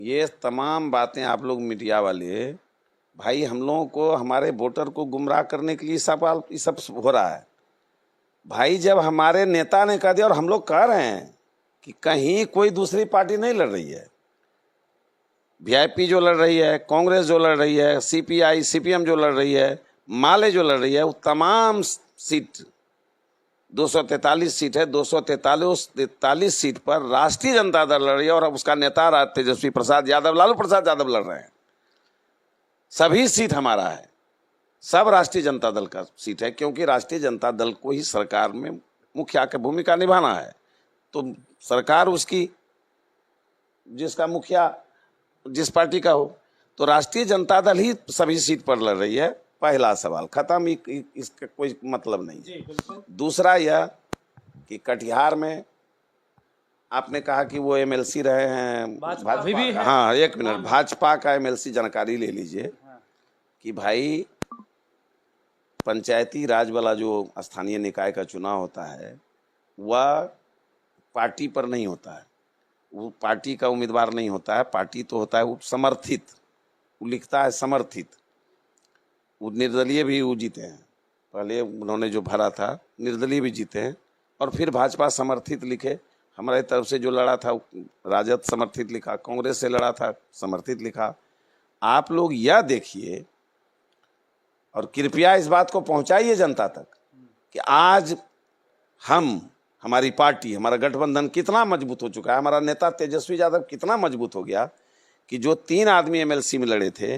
ये तमाम बातें आप लोग मीडिया वाले भाई हम लोगों को हमारे वोटर को गुमराह करने के लिए सवाल ये सब हो रहा है। भाई जब हमारे नेता ने कह दिया और हम लोग कह रहे हैं कि कहीं कोई दूसरी पार्टी नहीं लड़ रही है, वीआईपी जो लड़ रही है, कांग्रेस जो लड़ रही है, सीपीआई सीपीएम जो लड़ रही है, माले जो लड़ रही है, वो तमाम सीट 243 सीट है, 243 सीट पर राष्ट्रीय जनता दल लड़ रही है और उसका नेता तेजस्वी प्रसाद यादव, लालू प्रसाद यादव लड़ रहे हैं। सभी सीट हमारा है, सब राष्ट्रीय जनता दल का सीट है, क्योंकि राष्ट्रीय जनता दल को ही सरकार में मुखिया की भूमिका निभाना है। तो सरकार उसकी जिसका मुखिया जिस पार्टी का हो, तो राष्ट्रीय जनता दल ही सभी सीट पर लड़ रही है। पहला सवाल खत्म, इसका कोई मतलब नहीं। दूसरा यह कि कटिहार में आपने कहा कि वो एमएलसी रहे हैं भाजपा भी है। हाँ, एक मिनट, भाजपा का एमएलसी जानकारी ले लीजिए कि भाई पंचायती राज वाला जो स्थानीय निकाय का चुनाव होता है वह पार्टी पर नहीं होता है, वो पार्टी का उम्मीदवार नहीं होता है, पार्टी तो होता है वो समर्थित, वो लिखता है समर्थित। वो निर्दलीय भी वो जीते हैं, पहले उन्होंने जो भरा था निर्दलीय भी जीते हैं, और फिर भाजपा समर्थित लिखे। हमारे तरफ से जो लड़ा था राजद समर्थित लिखा, कांग्रेस से लड़ा था समर्थित लिखा। आप लोग यह देखिए और कृपया इस बात को पहुंचाइए जनता तक कि आज हमारी पार्टी, हमारा गठबंधन कितना मजबूत हो चुका है। हमारा नेता तेजस्वी यादव कितना मजबूत हो गया कि जो 3 आदमी एमएलसी में लड़े थे,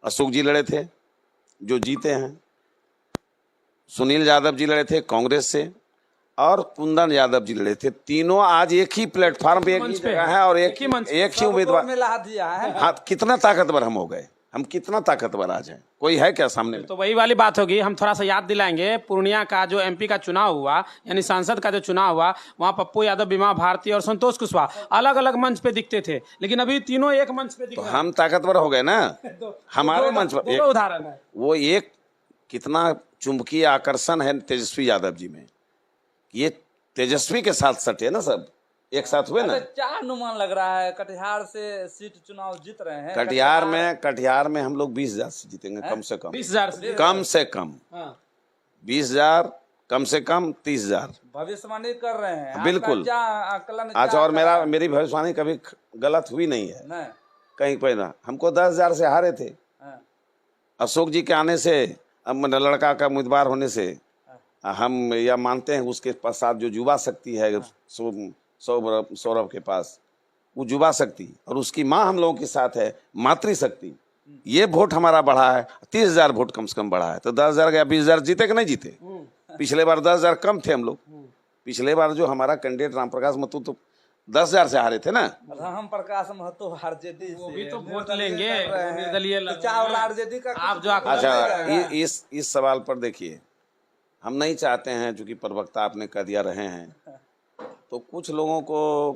अशोक जी लड़े थे जो जीते हैं, सुनील यादव जी लड़े थे कांग्रेस से, और कुंदन यादव जी लड़े थे। तीनों आज एक ही प्लेटफॉर्म पे एक ही जगह है और एक ही उम्मीदवार दिया है। हाँ, कितना ताकतवर हम हो गए, हम कितना ताकतवर आज हैं, कोई है क्या सामने? तो वही वाली बात होगी। हम थोड़ा सा याद दिलाएंगे, पूर्णिया का जो एमपी का चुनाव हुआ, यानी सांसद का जो चुनाव हुआ, वहाँ पप्पू यादव, बीमा भारती और संतोष कुशवाहा अलग अलग मंच पे दिखते थे, लेकिन अभी तीनों एक मंच पे दिख रहे हैं। हम ताकतवर हो गए ना। हमारे मंच पर एक उदाहरण है, वो एक कितना चुंबकीय आकर्षण है तेजस्वी यादव जी में। ये तेजस्वी के साथ सटे ना, सब एक साथ हुए ना। क्या अनुमान लग रहा है, कटिहार से सीट चुनाव जीत रहे हैं? कटिहार में हम लोग 20,000 से जीतेंगे, कम से कम 20,000 कम से कम 20,000, कम से कम 30,000 भविष्यवाणी कर रहे हैं। बिल्कुल। आकलन अच्छा, और मेरी भविष्यवाणी कभी गलत हुई नहीं है कहीं पे ना। हमको 10,000 से हारे थे। अशोक जी के आने से, अब लड़का का उम्मीदवार होने से हम यह मानते हैं उसके पश्चात जो युवा शक्ति है सौरभ के पास, वो युवा शक्ति, और उसकी माँ हम लोगों के साथ है मातृशक्ति, ये वोट हमारा बढ़ा है। 30,000 वोट कम से कम बढ़ा है, तो 10,000 गया, 20,000 जीते कि नहीं जीते? पिछले बार 10,000 कम थे हम लोग। पिछले बार जो हमारा कैंडिडेट राम प्रकाश महतो तो 10,000 से हारे थे ना। राम प्रकाश महतो आरजेडी वो भी तो वोट लेंगे, निर्दलीय आरजेडी का आप जो। अच्छा, इस सवाल पर देखिए, हम नहीं चाहते हैं, चूंकि प्रवक्ता आपने कह दिया रहे हैं, तो कुछ लोगों को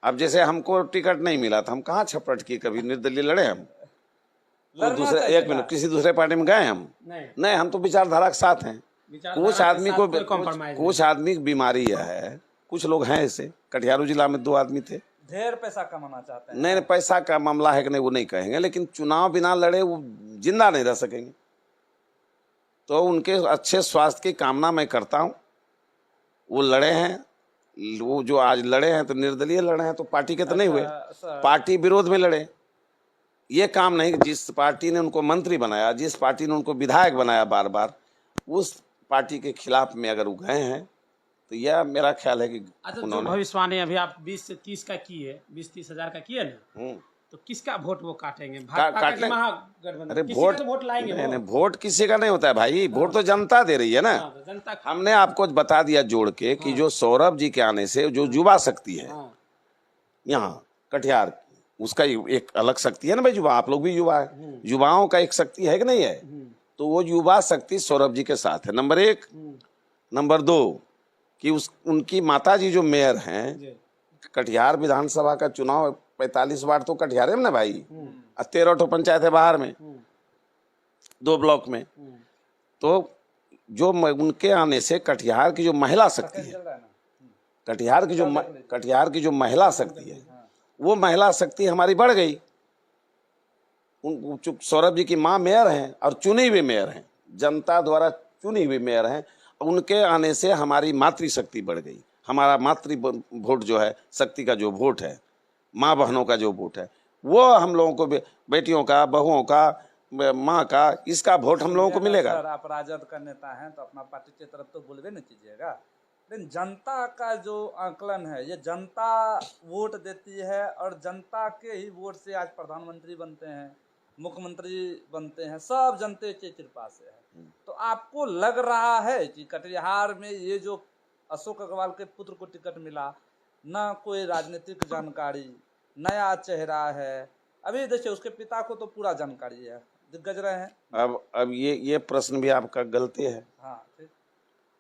अब जैसे हमको टिकट नहीं मिला था, हम कहाँ छपट किए, कभी निर्दलीय लड़े हम? तो दूसरे एक मिनट किसी दूसरे पार्टी में गए हम? नहीं, हम तो विचारधारा के साथ हैं। कुछ आदमी की बीमारी है, कुछ लोग हैं ऐसे। कटिहार जिला में 2 आदमी थे, ढेर पैसा कमाना चाहते हैं। नहीं, पैसा का मामला है कि नहीं वो नहीं कहेंगे, लेकिन चुनाव बिना लड़े वो जिंदा नहीं रह सकेंगे। तो उनके अच्छे स्वास्थ्य की कामना मैं करता हूँ। वो लड़े हैं, वो जो आज लड़े हैं तो निर्दलीय लड़े हैं, तो पार्टी के तो नहीं हुए, पार्टी विरोध में लड़े। ये काम नहीं, जिस पार्टी ने उनको मंत्री बनाया, जिस पार्टी ने उनको विधायक बनाया बार बार, उस पार्टी के खिलाफ में अगर वो गए हैं, तो यह मेरा ख्याल है कि उन्होंने भविष्यवाणी अभी आप 20 से 30 का किए, 20-30 हजार का किए ना, तो किसका वोट वो काटेंगे? अरे वोट लाएंगे? नहीं, वोट किसी का नहीं होता है भाई, वोट तो जनता दे रही है ना। जनता। हमने आपको बता दिया जोड़ के कि जो सौरभ जी के आने से जो युवा शक्ति है यहाँ कटिहार, उसका एक अलग शक्ति है ना भाई। युवा, आप लोग भी युवा है, युवाओं का एक शक्ति है कि नहीं है? तो वो युवा शक्ति सौरभ जी के साथ है, नंबर 1। नंबर 2 कि उनकी माता जी जो मेयर हैं, कटिहार विधानसभा का चुनाव 45 वार्ड तो कटिहार में ना भाई, 13 पंचायत है बाहर में, 2 ब्लॉक में। तो जो उनके आने से कटिहार की जो महिला शक्ति है, कटिहार की जो महिला शक्ति है, वो महिला शक्ति हमारी बढ़ गई। सौरभ जी की माँ मेयर हैं और चुनी हुई मेयर हैं, जनता द्वारा चुनी हुई मेयर हैं। उनके आने से हमारी मातृशक्ति बढ़ गई। हमारा मातृ वोट जो है, शक्ति का जो वोट है, माँ बहनों का जो वोट है, वो हम लोगों को, बेटियों का, बहुओं का, माँ का, इसका वोट हम लोगों को मिलेगा। सर, आप राजद का नेता हैं तो अपना पार्टी की तरफ तो बोलबे नहीं कीजिएगा, लेकिन जनता का जो आकलन है, ये जनता वोट देती है और जनता के ही वोट से आज प्रधानमंत्री बनते हैं, मुख्यमंत्री बनते हैं, सब जनता की कृपा से है। तो आपको लग रहा है कि कटिहार में ये जो अशोक अग्रवाल के पुत्र को टिकट मिला, ना कोई राजनीतिक जानकारी, नया चेहरा है, अभी देखिए उसके पिता को तो पूरा जानकारी है, दिग्गज रहे हैं। अब ये प्रश्न भी आपका गलती है। हाँ, ठीक।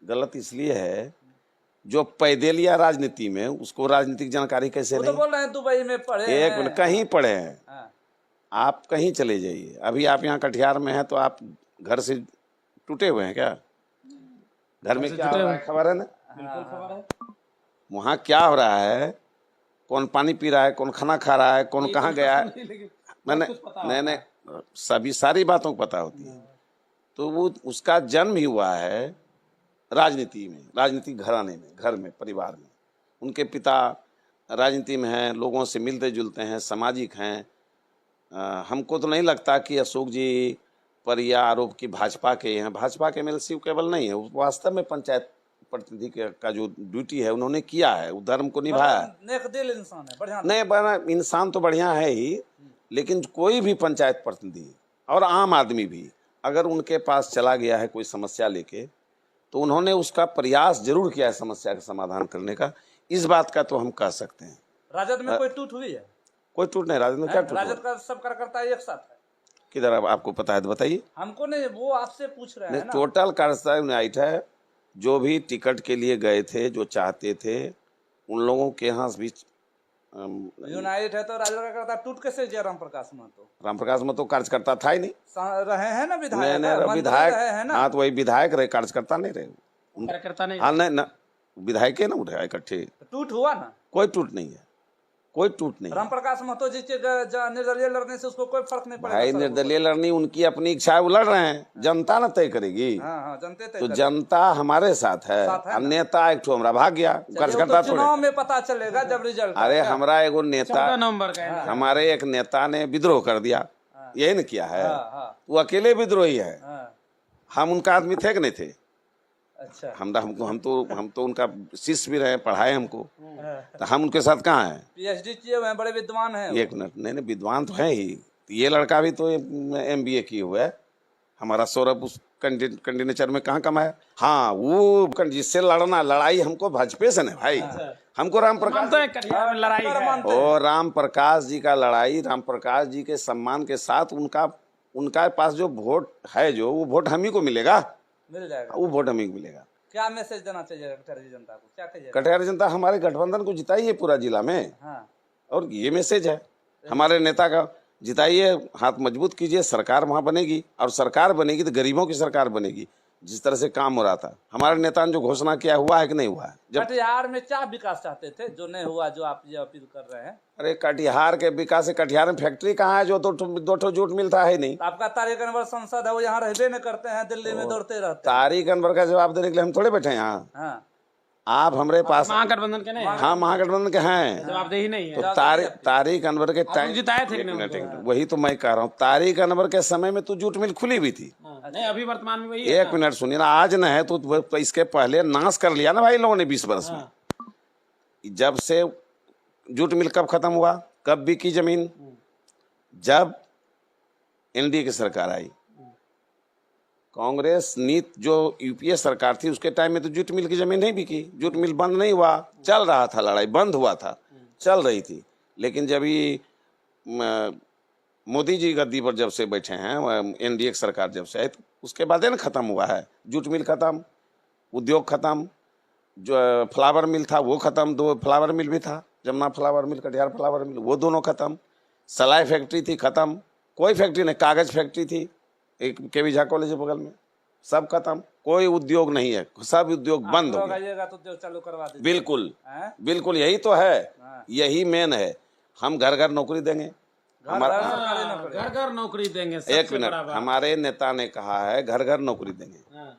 गलत इसलिए है, जो पैदेलिया राजनीति में उसको राजनीतिक जानकारी कैसे वो तो नहीं? बोल रहे हैं दुबई में पढ़े एक हैं। मिनट, कहीं पढ़े हैं? हाँ, आप कहीं चले जाइए, अभी आप यहाँ कटिहार में हैं तो आप घर से टूटे हुए हैं क्या? घर में क्या हो रहा है खबर है ना? बिल्कुल खबर है। वहाँ क्या हो रहा है, कौन पानी पी रहा है, कौन खाना खा रहा है, कौन कहाँ गया है, मैंने नहीं सभी सारी बातों को पता होती है। तो वो उसका जन्म ही हुआ है राजनीति में, राजनीतिक घराने में, घर में, परिवार में। उनके पिता राजनीति में हैं, लोगों से मिलते जुलते हैं, सामाजिक हैं। हमको तो नहीं लगता कि अशोक जी पर यह आरोप कि भाजपा के हैं, भाजपा के एमएलसी केवल नहीं है, वास्तव में पंचायत प्रतिनिधि का जो ड्यूटी है उन्होंने किया है, वो धर्म को निभाया है। नेक दिल इंसान है, बढ़िया नहीं बना, इंसान तो बढ़िया है ही, लेकिन कोई भी पंचायत प्रतिनिधि और आम आदमी भी अगर उनके पास चला गया है कोई समस्या लेके, तो उन्होंने उसका प्रयास जरूर किया है समस्या का समाधान करने का। इस बात का तो हम कह सकते हैं। राजद में कोई टूट हुई है? कोई टूट नहीं, राजद में क्या टूट? राजद का सब कार्यकर्ता एक साथ है। किधर आपको पता है तो बताइए। हमको नहीं, वो आपसे पूछ रहे हैं ना। टोटल कार्यकर्ता यूनाइट है। जो भी टिकट के लिए गए थे, जो चाहते थे, उन लोगों के यहाँ भी यूनाइट है। तो राजद का कार्यकर्ता टूट कैसे गया? रामप्रकाश महतो, रामप्रकाश महतो कार्यकर्ता था ही नहीं। रहे हैं ना विधायक, नहीं, विधायक है ना। हाँ, तो वही विधायक रहे, कार्यकर्ता नहीं रहे। कार्यकर्ता नहीं। हाँ, नहीं ना, विधायक है ना, उठे इकट्ठे। टूट हुआ ना? कोई टूट नहीं है, कोई टूट नहीं है। रामप्रकाश महतो जी के निर्दलीय लड़ने से उसको कोई फर्क नहीं पड़ेगा। भाई निर्दलीय लड़नी उनकी अपनी इच्छा है, वो लड़ रहे हैं, जनता ना तय करेगी। हाँ, जनते तय तो करेगी। जनता हमारे साथ है। अब नेता एक ठो हमरा भाग गया, कार्यकर्ता थोड़े। चुनाव में पता चलेगा जब रिजल्ट। अरे हमरा एगो नेता, 14 नवंबर का है। हमारे एक नेता ने विद्रोह कर दिया, यही न किया है। हाँ, वो अकेले विद्रोही है। हाँ, हम उनका आदमी थे कि नहीं थे? अच्छा। हम तो उनका शिष्य भी रहे, पढ़ाए हमको, तो हम उनके साथ कहाँ हैं? पीएचडी किए हुए हैं, बड़े विद्वान हैं। एक मिनट, नहीं विद्वान तो है ही। ये लड़का भी तो MBA किए हुआ है। हमारा सौरभ उस कंडी में कहाँ कमाया? हाँ, वो जिससे लड़ाई हमको भाजपा से नहीं भाई, हमको राम प्रकाश कटिहार में लड़ाई है। और राम प्रकाश जी का लड़ाई, राम प्रकाश जी के सम्मान के साथ उनका पास जो वोट है, जो वो वोट हम ही को मिलेगा, मिल जाएगा। वो वोट हम ही को मिलेगा। क्या मैसेज देना चाहिए कटिहार जनता को? क्या कहिएगा? कटिहार जनता हमारे गठबंधन को जिताइए पूरा जिला में, हाँ, और ये मैसेज है हमारे नेता का, जिताइए, हाथ मजबूत कीजिए, सरकार वहाँ बनेगी, और सरकार बनेगी तो गरीबों की सरकार बनेगी। जिस तरह से काम हो रहा था, हमारे नेता ने जो घोषणा किया, हुआ है कि नहीं हुआ है? जब कटिहार में क्या विकास चाहते थे जो नहीं हुआ, जो आप ये अपील कर रहे हैं? अरे कटिहार के विकास से, कटिहार में फैक्ट्री कहाँ है? जो दो ठो जूट मिलता है नहीं। तो आपका तारिक अनवर संसद है, वो यहाँ रहबे नहीं करते हैं, दिल्ली में दौड़ते रहते हैं। तारिक अनवर का जवाब देने के लिए हम थोड़े बैठे हैं यहाँ। हाँ, आप हमारे पास, महागठबंधन के नहीं है। हाँ महागठबंधन के हैं, जवाबदेही नहीं है। तो तारिक अनवर के टाइम जिताए थे कि नहीं? वही तो मैं कह रहा हूँ, तारिक अनवर के समय में तो जूट मिल खुली हुई थी। नहीं, अभी वर्तमान में वही है। एक मिनट सुनिए ना, आज न है तो इसके पहले नाश कर लिया ना भाई लोगों ने 20 वर्ष में। जब से जूट मिल कब खत्म हुआ, कब बिकी जमीन? जब NDA की सरकार आई। कांग्रेस नीत जो UPA सरकार थी, उसके टाइम में तो जूट मिल की जमीन नहीं बिकी, जूट मिल बंद नहीं हुआ, चल रहा था, लड़ाई बंद हुआ था, चल रही थी। लेकिन जब ये मोदी जी गद्दी पर जब से बैठे हैं, NDA की सरकार जब से आई, तो उसके बाद ना खत्म हुआ है। जूट मिल खत्म, उद्योग खत्म, जो फ्लावर मिल था वो खत्म, 2 फ्लावर मिल भी था, जमुना फ्लावर मिल, कटिहार फ्लावर मिल, वो दोनों खत्म। सलाई फैक्ट्री थी खत्म, कोई फैक्ट्री नहीं, कागज फैक्ट्री थी एक KV झा कॉलेज के बगल में, सब खत्म, कोई उद्योग नहीं है, सब उद्योग बंद हो गए। आइएगा तो उद्योग चालू करवा दीजिए। बिल्कुल हैं? बिल्कुल, यही तो है, हाँ। यही मेन है। हम घर घर नौकरी देंगे। हमारा सरकारी नौकरी। घर घर नौकरी देंगे, एक सबसे मिनट, बड़ा बात। हमारे नेता ने कहा है घर घर नौकरी देंगे। हाँ।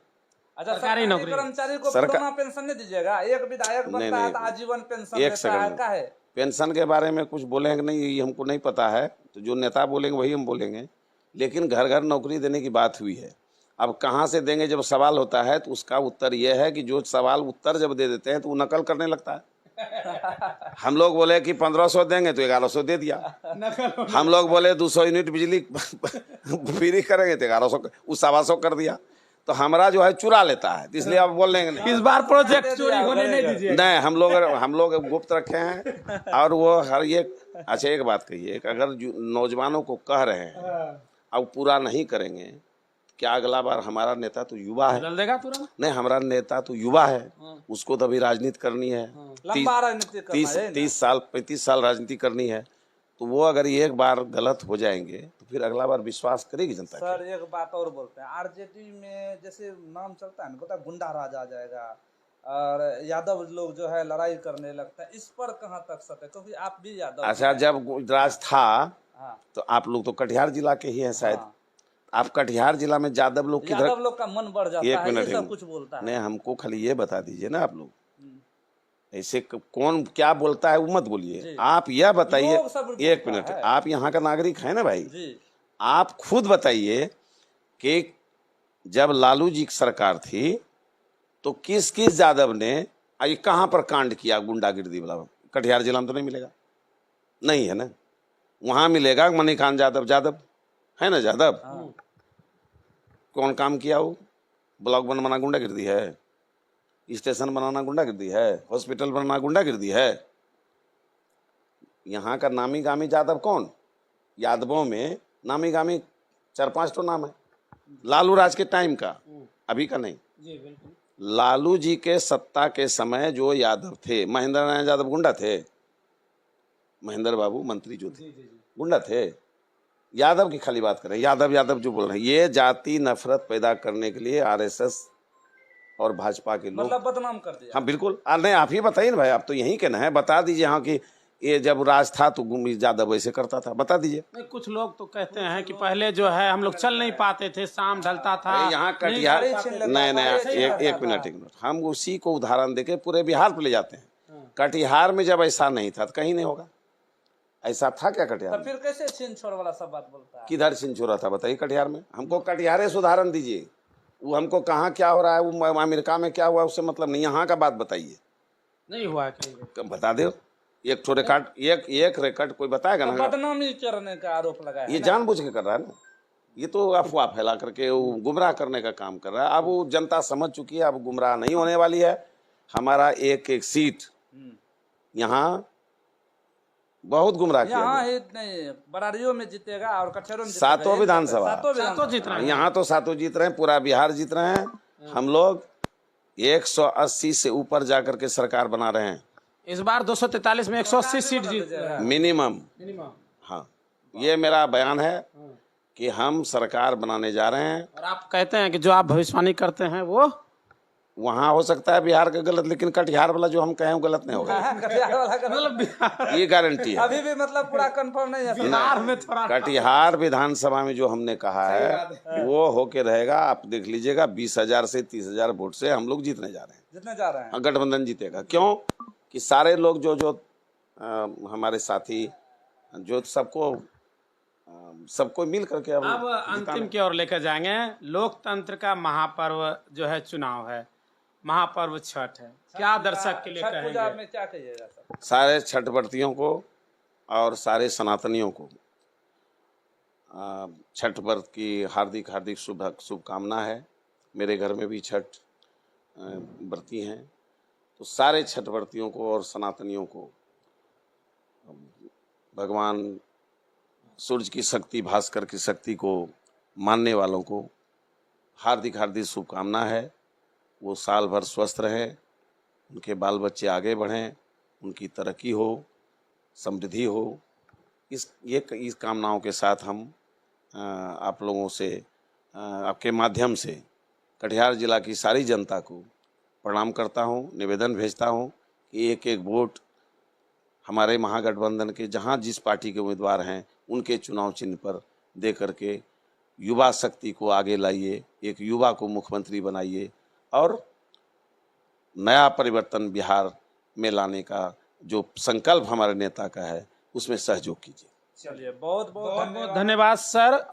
अच्छा, सरकारी सरकारी नौकरी। कर्मचारी को सरकार- पुराना पेंशन नहीं दीजिएगा? एक विधायक नहीं, बनता है नहीं, तो आजीवन पेंशन एक देता है, सेकंड, का है? पेंशन के बारे में कुछ बोलेंगे नहीं, ये हमको नहीं पता है, तो जो नेता बोलेंगे वही हम बोलेंगे। लेकिन घर घर नौकरी देने की बात हुई है। अब कहाँ से देंगे जब सवाल होता है, तो उसका उत्तर यह है कि जो सवाल उत्तर जब दे देते हैं तो वो नकल करने लगता है। हम लोग बोले कि 1500 देंगे तो 1100 दे दिया। हम लोग बोले 200 यूनिट बिजली फ्री करेंगे तो 1100, वो 125 कर दिया। तो हमारा जो है चुरा लेता है, इसलिए अब बोल लेंगे इस बार प्रोजेक्ट चोरी होने नहीं दीजिए। नहीं। हम लोग गुप्त रखे हैं। और वो हर एक, अच्छा एक बात कहिए, अगर नौजवानों को कह रहे हैं अब पूरा नहीं करेंगे, क्या अगला बार हमारा नेता तो युवा है? बदल देगा तुरंत। नहीं, हमारा नेता तो युवा है, उसको तो अभी राजनीति करनी है। लंबा राजनीति करना है ना। 30 साल 35 साल राजनीति करनी है। तो वो अगर एक बार गलत हो जाएंगे तो फिर अगला बार विश्वास करेगी जनता। सर एक बात और बोलते हैं, आरजेडी में जैसे नाम चलता है ना, पता है गुंडा राज आ जाएगा और यादव लोग जो है लड़ाई करने लगता है, इस पर कहाँ तक सत्य है? क्योंकि आप भी यादव अच्छा, हैं। जब राज था हाँ, तो आप लोग तो कटिहार जिला के ही हैं शायद। हाँ। आप कटिहार जिला में यादव लोग किधर? यादव लोग का मन बढ़ जाता एक है, मिनट, ये सब कुछ बोलता है। नहीं, हमको खाली ये बता दीजिए ना, आप लोग ऐसे कौन क्या बोलता है वो मत बोलिए, आप यह बताइए। लोग सब एक बोलता मिनट, है। आप यहाँ का नागरिक है ना भाई, जी, आप खुद बताइए कि जब लालू जी की सरकार थी तो किस किस यादव ने ये कहाँ पर कांड किया गुंडागिर्दी वाला? कटिहार जिला में तो नहीं मिलेगा, नहीं है ना। वहां मिलेगा मणिकांत यादव है ना, यादव। कौन काम किया वो? ब्लॉक बनवाना गुंडागिर्दी है, स्टेशन बनाना गुंडागिर्दी है, हॉस्पिटल बनाना गुंडागिर्दी है। यहाँ का नामी गामी यादव कौन? यादवों में नामी गामी 4-5 तो नाम है, लालू राज के टाइम का, अभी का नहीं। जी बिल्कुल। लालू जी के सत्ता के समय जो यादव थे, महेंद्र नारायण यादव गुंडा थे, महेंद्र बाबू मंत्री जो थे गुंडा थे। यादव की खाली बात करें, यादव जो बोल रहे हैं, ये जाति नफरत पैदा करने के लिए आरएसएस और भाजपा के लोग, मतलब बदनाम कर दिया। हाँ बिल्कुल। नहीं, आप ही बताइए ना भाई, आप तो यहीं के ना है, बता दीजिए। हाँ कि ये जब राज था तो यादव ऐसे करता था, बता दीजिए। नहीं, कुछ लोग तो कहते हैं कि पहले जो है हम लोग चल नहीं पाते थे, शाम ढलता था। यहाँ कटिहार, नहीं, नहीं, एक मिनट, हम उसी को उदाहरण देके पूरे बिहार पे ले जाते हैं। कटिहार में जब ऐसा नहीं था तो कहीं नहीं होगा। ऐसा था क्या कटिहार तो में? फिर कैसे छीन छोड़ वाला सब बात बोलता है? किधर छीन छोड़ा था बताइए कटिहार में? हमको कटिहार से उदाहरण दीजिए। वो हमको कहाँ क्या हो रहा है, वो अमेरिका में क्या हुआ, उससे मतलब नहीं, यहाँ का बात बताइए। नहीं हुआ है कहीं। बता दो एक ठो रिकॉर्ड, एक रिकॉर्ड कोई बताएगा ना? बदनामी करने का आरोप लगाया ये जानबूझ के कर रहा है ना, ये तो अफवाह फैला करके वो गुमराह करने का काम कर रहा है। अब वो जनता समझ चुकी है, अब गुमराह नहीं होने वाली है। हमारा एक एक सीट यहाँ बहुत गुमराह किया यहाँ गया। ही नहीं, बरारियों में जीतेगा और कचहरों में सातों विधानसभा, सातों जीत रहे हैं। यहाँ तो सातों जीत रहे हैं, पूरा बिहार जीत रहे हैं। हम लोग 180 से ऊपर जाकर के सरकार बना रहे हैं इस बार 243 में 180 सीट जीत रहे हैं। मिनिमम। मिनिमम। हाँ, ये मेरा बयान है कि हम सरकार बनाने जा रहे हैं। और आप कहते हैं कि जो आप भविष्यवाणी करते हैं वो वहाँ हो सकता है बिहार का गलत, लेकिन कटिहार वाला जो हम कहें वो गलत नहीं होगा, कटिहार वाला का मतलब बिहार ये गारंटी है। अभी भी मतलब पूरा कंफर्म नहीं है। बिहार में थोड़ा कटिहार विधानसभा में जो हमने कहा है वो होके रहेगा। आप देख लीजिएगा, 20,000 से 30,000 वोट से हम लोग जीतने जा रहे हैं। जितने जा रहे हैं हाँ, गठबंधन जीतेगा। क्यों कि सारे लोग जो हमारे साथी जो सबको मिल करके अब अंतिम की ओर लेकर जाएंगे। लोकतंत्र का महापर्व जो है चुनाव है, महापर्व छठ है, क्या दर्शक के लिए छठ पूजा कहेंगे? में क्या कहिएगा सर? सारे छठ व्रतियों को और सारे सनातनियों को छठ व्रत की हार्दिक हार्दिक शुभकामना है। मेरे घर में भी छठ व्रती हैं, तो सारे छठ व्रतियों को और सनातनियों को भगवान सूर्य की शक्ति, भास्कर की शक्ति को मानने वालों को हार्दिक हार्दिक शुभकामना है। वो साल भर स्वस्थ रहें, उनके बाल बच्चे आगे बढ़ें, उनकी तरक्की हो, समृद्धि हो। इस कामनाओं के साथ हम आप लोगों से, आपके माध्यम से कटिहार जिला की सारी जनता को प्रणाम करता हूं, निवेदन भेजता हूं कि एक एक वोट हमारे महागठबंधन के जहाँ जिस पार्टी के उम्मीदवार हैं उनके चुनाव चिन्ह पर दे करके युवा शक्ति को आगे लाइए, एक युवा को मुख्यमंत्री बनाइए और नया परिवर्तन बिहार में लाने का जो संकल्प हमारे नेता का है उसमें सहयोग कीजिए। चलिए बहुत बहुत धन्यवाद सर।